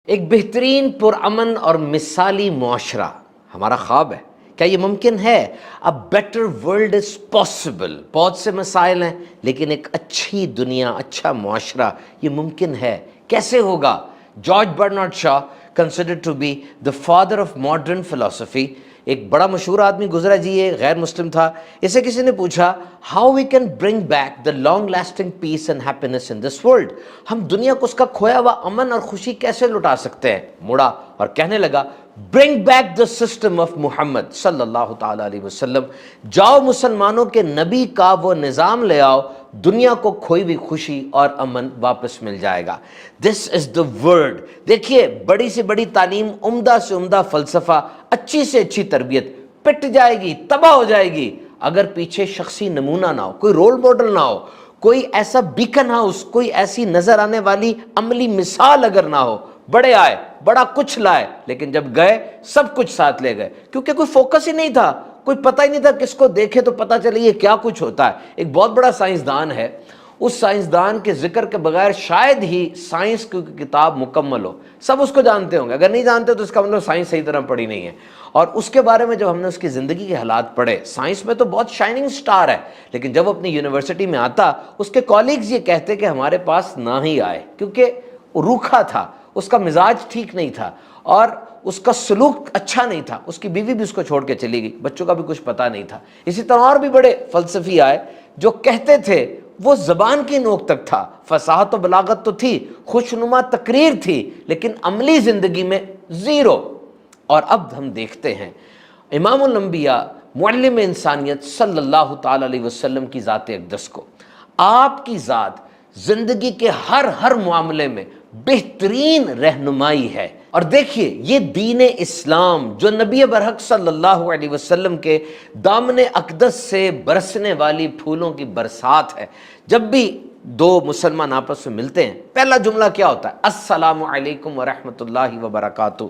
ایک بہترین پرامن اور مثالی معاشرہ ہمارا خواب ہے۔ کیا یہ ممکن ہے؟ A better world is possible۔ بہت سے مسائل ہیں لیکن ایک اچھی دنیا، اچھا معاشرہ یہ ممکن ہے۔ کیسے ہوگا؟ George Bernard Shaw considered to be the father of modern philosophy، ایک بڑا مشہور آدمی گزرا جی، یہ غیر مسلم تھا۔ اسے کسی نے پوچھا how we can bring back the long lasting peace and happiness in this world، ہم دنیا کو اس کا کھویا ہوا امن اور خوشی کیسے لوٹا سکتے ہیں؟ مڑا اور کہنے لگا bring back the system of محمد صلی اللہ تعالیٰ علیہ وسلم، جاؤ مسلمانوں کے نبی کا وہ نظام لے آؤ، دنیا کو کھوئی ہوئی خوشی اور امن واپس مل جائے گا۔ دس از دا ورڈ۔ دیکھیے، بڑی سے بڑی تعلیم، عمدہ سے عمدہ فلسفہ، اچھی سے اچھی تربیت پٹ جائے گی، تباہ ہو جائے گی اگر پیچھے شخصی نمونہ نہ ہو، کوئی رول ماڈل نہ ہو، کوئی ایسا بیکن ہاؤس، کوئی ایسی نظر آنے والی عملی مثال اگر نہ ہو۔ بڑے آئے، بڑا کچھ لائے، لیکن جب گئے سب کچھ ساتھ لے گئے، کیونکہ کوئی فوکس ہی نہیں تھا، کوئی پتہ ہی نہیں تھا کس کو دیکھے تو پتہ چلے یہ کیا کچھ ہوتا ہے۔ ایک بہت بڑا سائنسدان ہے، اس سائنسدان کے ذکر کے بغیر شاید ہی سائنس کی کتاب مکمل ہو۔ سب اس کو جانتے ہوں گے، اگر نہیں جانتے تو اس کا مطلب سائنس صحیح طرح پڑھی نہیں ہے۔ اور اس کے بارے میں جب ہم نے اس کی زندگی کے حالات پڑھے، سائنس میں تو بہت شائننگ سٹار ہے، لیکن جب اپنی یونیورسٹی میں آتا، اس کے کالیگز یہ کہتے کہ ہمارے پاس نہ ہی آئے، کیونکہ وہ روکھا تھا، اس کا مزاج ٹھیک نہیں تھا اور اس کا سلوک اچھا نہیں تھا۔ اس کی بیوی بھی اس کو چھوڑ کے چلی گئی، بچوں کا بھی کچھ پتہ نہیں تھا۔ اسی طرح اور بھی بڑے فلسفی آئے جو کہتے تھے، وہ زبان کی نوک تک تھا، فصاحت و بلاغت تو تھی، خوشنما تقریر تھی، لیکن عملی زندگی میں زیرو۔ اور اب ہم دیکھتے ہیں امام الانبیاء، معلم انسانیت صلی اللہ تعالی علیہ وسلم کی ذات اقدس کو۔ آپ کی ذات زندگی کے ہر معاملے میں بہترین رہنمائی ہے۔ اور دیکھیے، یہ دین اسلام جو نبی برحق صلی اللہ علیہ وسلم کے دامن اقدس سے برسنے والی پھولوں کی برسات ہے۔ جب بھی دو مسلمان آپس میں ملتے ہیں، پہلا جملہ کیا ہوتا ہے؟ السلام علیکم ورحمۃ اللہ وبرکاتہ،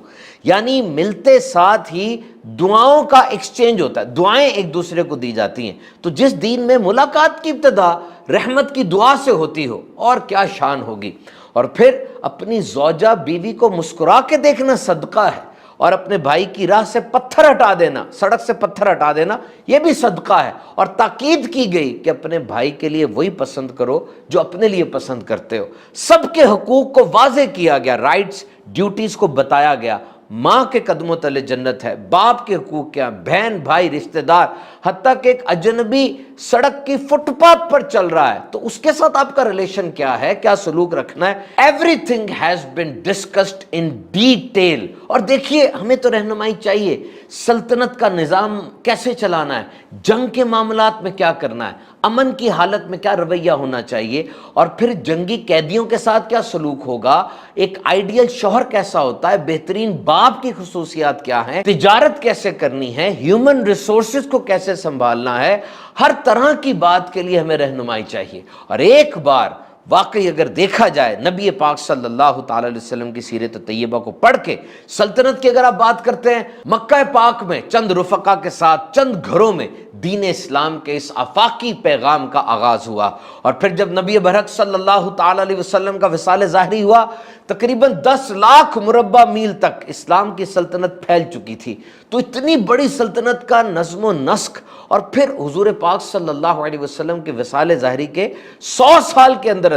یعنی ملتے ساتھ ہی دعاؤں کا ایکسچینج ہوتا ہے، دعائیں ایک دوسرے کو دی جاتی ہیں۔ تو جس دین میں ملاقات کی ابتدا رحمت کی دعا سے ہوتی ہو، اور کیا شان ہوگی۔ اور پھر اپنی زوجہ بیوی کو مسکرا کے دیکھنا صدقہ ہے، اور اپنے بھائی کی راہ سے پتھر ہٹا دینا، سڑک سے پتھر ہٹا دینا، یہ بھی صدقہ ہے۔ اور تاکید کی گئی کہ اپنے بھائی کے لیے وہی پسند کرو جو اپنے لیے پسند کرتے ہو۔ سب کے حقوق کو واضح کیا گیا، رائٹس، ڈیوٹیز کو بتایا گیا۔ ماں کے قدموں تلے جنت ہے، باپ کے حقوق کیا، بہن بھائی رشتہ دار، حتیٰ کہ ایک اجنبی سڑک کی فٹ پاتھ پر چل رہا ہے تو اس کے ساتھ آپ کا ریلیشن کیا ہے، کیا سلوک رکھنا ہے۔ Every thing has been discussed in detail. اور دیکھیے، ہمیں تو رہنمائی چاہیے، سلطنت کا نظام کیسے چلانا ہے، جنگ کے معاملات میں کیا کرنا ہے، امن کی حالت میں کیا رویہ ہونا چاہیے، اور پھر جنگی قیدیوں کے ساتھ کیا سلوک ہوگا، ایک آئیڈیل شوہر کیسا ہوتا ہے، بہترین باپ کی خصوصیات کیا ہیں، تجارت کیسے کرنی ہے، ہیومن ریسورسز کو کیسے سنبھالنا ہے۔ ہر طرح کی بات کے لیے ہمیں رہنمائی چاہیے۔ اور ایک بار واقعی اگر دیکھا جائے نبی پاک صلی اللہ تعالی علیہ وسلم کی سیرت طیبہ کو پڑھ کے، سلطنت کی اگر آپ بات کرتے ہیں، مکہ پاک میں چند رفقا کے ساتھ چند گھروں میں دین اسلام کے اس آفاقی پیغام کا آغاز ہوا۔ اور پھر جب نبی برحق صلی اللہ تعالی علیہ وسلم کا وصال ظاہری ہوا، تقریباً 10 لاکھ مربع میل تک اسلام کی سلطنت پھیل چکی تھی۔ تو اتنی بڑی سلطنت کا نظم و نسق، اور پھر حضور پاک صلی اللہ علیہ وسلم کے وصال ظاہری کے 100 سال کے اندر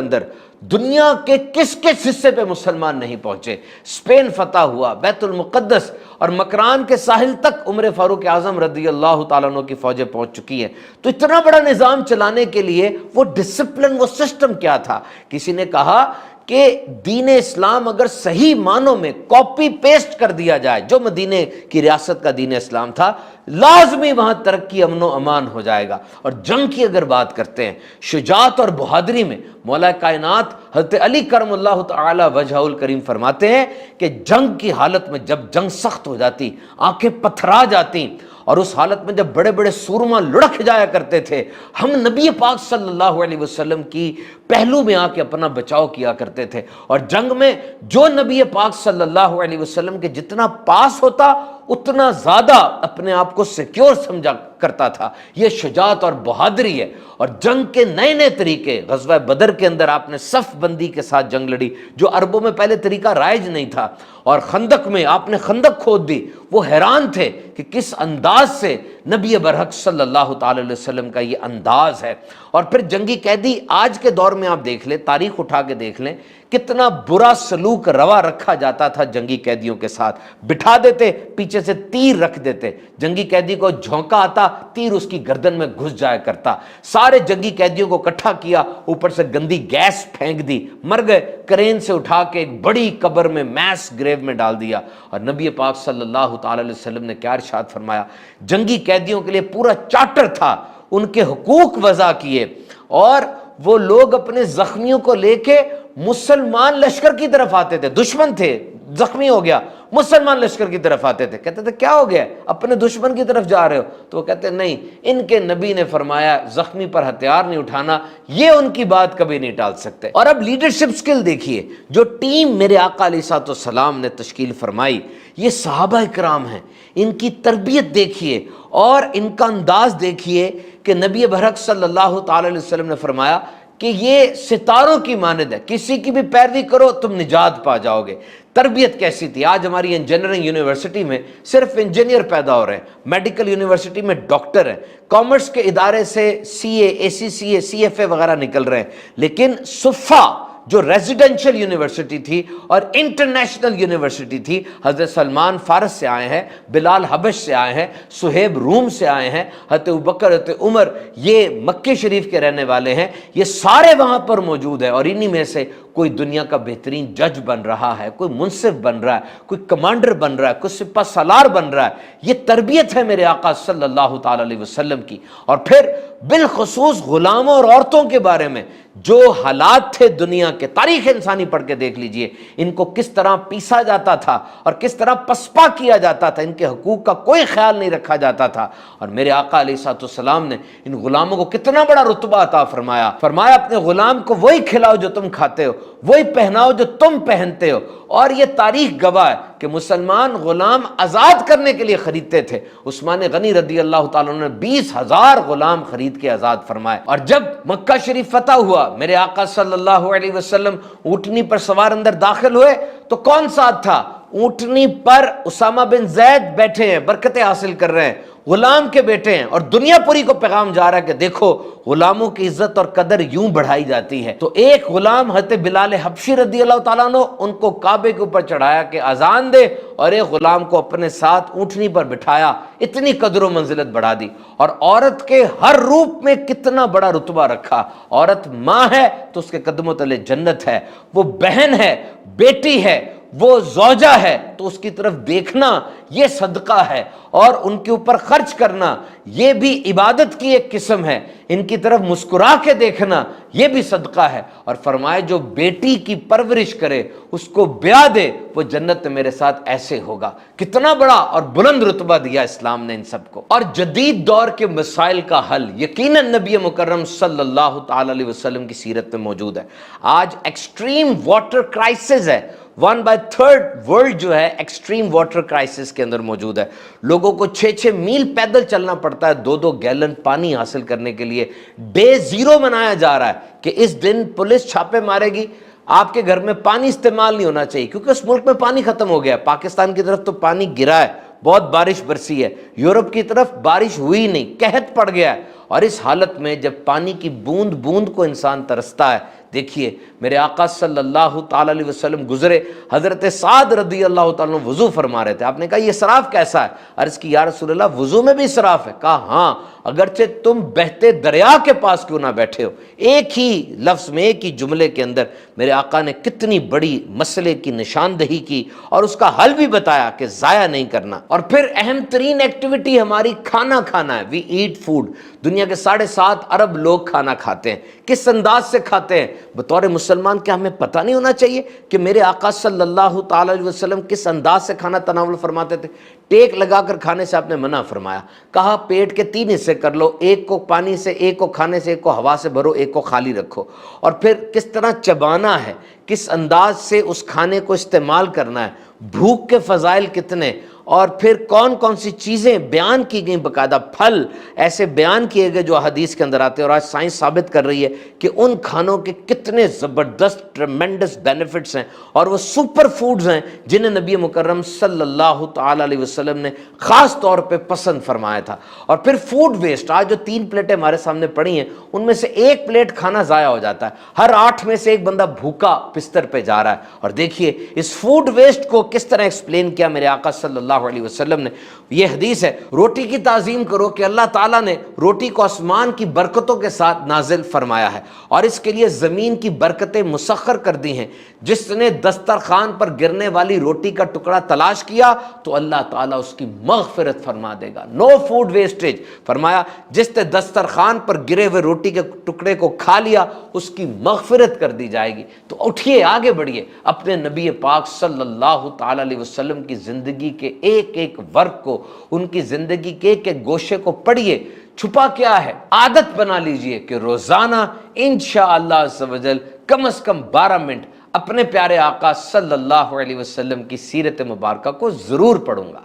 دنیا کے کس حصے پہ مسلمان نہیں پہنچے۔ اسپین فتح ہوا، بیت المقدس اور مکران کے ساحل تک عمر فاروق اعظم رضی اللہ تعالیٰ عنہ کی فوجیں پہنچ چکی ہیں۔ تو اتنا بڑا نظام چلانے کے لیے وہ ڈسپلن، وہ سسٹم کیا تھا؟ کسی نے کہا کہ دین اسلام اگر صحیح معنوں میں کاپی پیسٹ کر دیا جائے جو مدینے کی ریاست کا دین اسلام تھا، لازمی وہاں ترقی، امن و امان ہو جائے گا۔ اور جنگ کی اگر بات کرتے ہیں، شجاعت اور بہادری میں مولا کائنات حضرت علی کرم اللہ تعالی وجہہ الکریم فرماتے ہیں کہ جنگ کی حالت میں جب جنگ سخت ہو جاتی، آنکھیں پتھرا جاتی، اور اس حالت میں جب بڑے بڑے سورما لڑک جایا کرتے تھے، ہم نبی پاک صلی اللہ علیہ وسلم کی پہلو میں آ کے اپنا بچاؤ کیا کرتے تھے۔ اور جنگ میں جو نبی پاک صلی اللہ علیہ وسلم کے جتنا پاس ہوتا، اتنا زیادہ اپنے آپ کو سیکیور سمجھا کرتا تھا. یہ شجاعت اور بہادری ہے. اور جنگ کے نئے نئے طریقے, غزوہ بدر کے اندر آپ نے صف بندی کے ساتھ جنگ لڑی جو عربوں میں پہلے طریقہ رائج نہیں تھا, اور خندق میں آپ نے خندق کھود دی. وہ حیران تھے کہ کس انداز سے نبی برحق صلی اللہ تعالی علیہ وسلم کا یہ انداز ہے. اور پھر جنگی قیدی آج کے دور میں آپ دیکھ لیں, تاریخ اٹھا کے دیکھ لیں, کتنا برا سلوک روا رکھا جاتا تھا جنگی قیدیوں کے ساتھ. بٹھا دیتے, پیچھے سے تیر رکھ دیتے, جنگی قیدی کو جھونکا آتا, تیر اس کی گردن میں گھس جایا کرتا. سارے جنگی قیدیوں کو اکٹھا کیا, اوپر سے گندی گیس پھینک دی, مر گئے. کرین سے اٹھا کے ایک بڑی قبر میں, میس گریو میں ڈال دیا. اور نبی پاک صلی اللہ تعالی علیہ وسلم نے کیا ارشاد فرمایا, جنگی قیدیوں کے لیے پورا چارٹر تھا, ان کے حقوق وضع کیے, اور وہ لوگ اپنے زخمیوں کو لے کے مسلمان لشکر کی طرف آتے تھے. دشمن تھے, زخمی ہو گیا, مسلمان لشکر کی طرف آتے تھے. کہتے تھے کیا ہو گیا, اپنے دشمن کی طرف جا رہے ہو؟ تو وہ کہتے نہیں, ان کے نبی نے فرمایا زخمی پر ہتھیار نہیں اٹھانا, یہ ان کی بات کبھی نہیں ٹال سکتے. اور اب لیڈرشپ سکل دیکھیے, جو ٹیم میرے آقا علیہ الصلوۃ والسلام نے تشکیل فرمائی, یہ صحابہ کرام ہیں, ان کی تربیت دیکھیے اور ان کا انداز دیکھیے کہ نبی برحق صلی اللہ تعالی علیہ وسلم نے فرمایا کہ یہ ستاروں کی مانند ہے, کسی کی بھی پیروی کرو تم نجات پا جاؤ گے. تربیت کیسی تھی؟ آج ہماری انجینئرنگ یونیورسٹی میں صرف انجینئر پیدا ہو رہے ہیں, میڈیکل یونیورسٹی میں ڈاکٹر ہیں, کامرس کے ادارے سے سی اے, اے سی سی اے, سی ایف اے وغیرہ نکل رہے ہیں. لیکن صفا جو ریزیڈینشل یونیورسٹی تھی اور انٹرنیشنل یونیورسٹی تھی, حضرت سلمان فارس سے آئے ہیں, بلال حبش سے آئے ہیں, صہیب روم سے آئے ہیں, حضرت ابوبکر, حضرت عمر, یہ مکہ شریف کے رہنے والے ہیں, یہ سارے وہاں پر موجود ہیں. اور انہی میں سے کوئی دنیا کا بہترین جج بن رہا ہے, کوئی منصف بن رہا ہے, کوئی کمانڈر بن رہا ہے, کوئی سپہ سالار بن رہا ہے. یہ تربیت ہے میرے آقا صلی اللہ تعالی علیہ وسلم کی. اور پھر بالخصوص غلاموں اور عورتوں کے بارے میں جو حالات تھے دنیا کے, تاریخ انسانی پڑھ کے دیکھ لیجئے, ان کو کس طرح پیسا جاتا تھا اور کس طرح پسپا کیا جاتا تھا, ان کے حقوق کا کوئی خیال نہیں رکھا جاتا تھا. اور میرے آقا علیہ الصلوۃ والسلام نے ان غلاموں کو کتنا بڑا رتبہ عطا فرمایا. فرمایا اپنے غلام کو وہی کھلاؤ جو تم کھاتے ہو, وہی پہناؤ جو تم پہنتے ہو. اور یہ تاریخ گواہ ہے کہ مسلمان غلام آزاد کرنے کے لیے خریدتے تھے. عثمان غنی رضی اللہ تعالیٰ عنہ نے 20,000 غلام خرید کے آزاد فرمائے. اور جب مکہ شریف فتح ہوا, میرے آقا صلی اللہ علیہ وسلم اونٹنی پر سوار اندر داخل ہوئے تو کون ساتھ تھا؟ اونٹنی پر اسامہ بن زید بیٹھے ہیں, برکتیں حاصل کر رہے ہیں, غلام کے بیٹے ہیں, اور دنیا پوری کو پیغام جا رہا ہے کہ دیکھو غلاموں کی عزت اور قدر یوں بڑھائی جاتی ہے. تو ایک غلام حضرت بلال حبشی رضی اللہ تعالیٰ عنہ, ان کو کعبے کے اوپر چڑھایا کہ اذان دے, اور ایک غلام کو اپنے ساتھ اونٹنی پر بٹھایا, اتنی قدر و منزلت بڑھا دی. اور عورت کے ہر روپ میں کتنا بڑا رتبہ رکھا. عورت ماں ہے تو اس کے قدموں تلے جنت ہے, وہ بہن ہے, بیٹی ہے, وہ زوجہ ہے تو اس کی طرف دیکھنا یہ صدقہ ہے, اور ان کے اوپر خرچ کرنا یہ بھی عبادت کی ایک قسم ہے. ان کی طرف مسکرا کے دیکھنا یہ بھی صدقہ ہے. اور فرمائے جو بیٹی کی پرورش کرے, اس کو بیاہ دے, وہ جنت میں میرے ساتھ ایسے ہوگا. کتنا بڑا اور بلند رتبہ دیا اسلام نے ان سب کو. اور جدید دور کے مسائل کا حل یقیناً نبی مکرم صلی اللہ تعالی علیہ وسلم کی سیرت میں موجود ہے. آج ایکسٹریم واٹر کرائسس ہے, 1/3 ورلڈ جو ہے ایکسٹریم واٹر کرائسس کے اندر موجود ہے. لوگوں کو 6 میل پیدل چلنا پڑتا ہے 2 گیلن پانی حاصل کرنے کے لیے. ڈے 0 منایا جا رہا ہے کہ اس دن پولیس چھاپے مارے گی, آپ کے گھر میں پانی استعمال نہیں ہونا چاہیے, کیونکہ اس ملک میں پانی ختم ہو گیا. پاکستان کی طرف تو پانی گرا ہے, بہت بارش برسی ہے, یورپ کی طرف بارش ہوئی نہیں, قحط پڑ گیا ہے. اور اس حالت میں جب پانی کی بوند بوند کو انسان ترستا ہے, دیکھیے میرے آقا صلی اللہ تعالی علیہ وسلم گزرے, حضرت سعد رضی اللہ تعالیٰ عنہ وضو فرما رہے تھے. آپ نے کہا یہ اسراف کیسا ہے؟ عرض کی یا رسول اللہ وضو میں بھی اسراف ہے. کہا ہاں, اگرچہ تم بہتے دریا کے پاس کیوں نہ بیٹھے ہو. ایک ہی لفظ میں, ایک ہی جملے کے اندر میرے آقا نے کتنی بڑی مسئلے کی نشاندہی کی اور اس کا حل بھی بتایا کہ ضائع نہیں کرنا. اور پھر اہم ترین ایکٹیویٹی ہماری کھانا کھانا ہے. وی ایٹ فوڈ. دنیا کے 7.5 ارب لوگ کھانا کھاتے ہیں. کس انداز سے کھاتے ہیں؟ بطور مسلمان کیا ہمیں پتہ نہیں ہونا چاہیے کہ میرے آقا صلی اللہ تعالی علیہ وسلم کس انداز سے کھانا تناول فرماتے تھے؟ ٹیک لگا کر کھانے سے آپ نے منع فرمایا. کہا پیٹ کے 3 حصے کر لو, ایک کو پانی سے, ایک کو کھانے سے, ایک کو ہوا سے بھرو, ایک کو خالی رکھو. اور پھر کس طرح چبانا ہے, کس انداز سے اس کھانے کو استعمال کرنا ہے, بھوک کے فضائل کتنے, اور پھر کون کون سی چیزیں بیان کی گئیں، باقاعدہ پھل ایسے بیان کیے گئے جو حدیث کے اندر آتے ہیں، اور آج سائنس ثابت کر رہی ہے کہ ان کھانوں کے کتنے زبردست ٹریمنڈس بینیفٹس ہیں، اور وہ سپر فوڈز ہیں جنہیں نبی مکرم صلی اللہ تعالی علیہ وسلم نے خاص طور پہ پسند فرمایا تھا۔ اور پھر فوڈ ویسٹ، آج جو 3 پلیٹیں ہمارے سامنے پڑی ہیں ان میں سے 1 پلیٹ کھانا ضائع ہو جاتا ہے، ہر 8 میں سے 1 بندہ بھوکا بستر پہ جا رہا ہے۔ اور دیکھیے اس فوڈ ویسٹ کو کس طرح ایکسپلین کیا میرے آقا صلی اللہ علیہ وسلم نے۔ یہ حدیث ہے، روٹی کی تعظیم کرو کہ اللہ تعالیٰ نے روٹی کو آسمان کی برکتوں کے ساتھ نازل فرمایا ہے، اور اس کے لیے زمین کی برکتیں مسخر کر دی ہیں۔ جس نے دسترخوان پر گرنے والی روٹی کا ٹکڑا تلاش کیا تو اللہ تعالیٰ اس کی مغفرت فرما دے گا۔ نو فوڈ ویسٹیج، فرمایا جس نے دسترخوان پر گرے ہوئے روٹی کے ٹکڑے کو کھا لیا اس کی مغفرت کر دی جائے گی۔ تو اٹھیے، آگے بڑھیے، اپنے نبی پاک صلی اللہ تعالی علیہ وسلم کی زندگی کے ایک ایک ورق کو، ان کی زندگی کے ایک ایک گوشے کو پڑھیے۔ چھپا کیا ہے؟ عادت بنا لیجئے کہ روزانہ انشاءاللہ عز و جل کم از کم 12 منٹ اپنے پیارے آقا صلی اللہ علیہ وسلم کی سیرت مبارکہ کو ضرور پڑھوں گا۔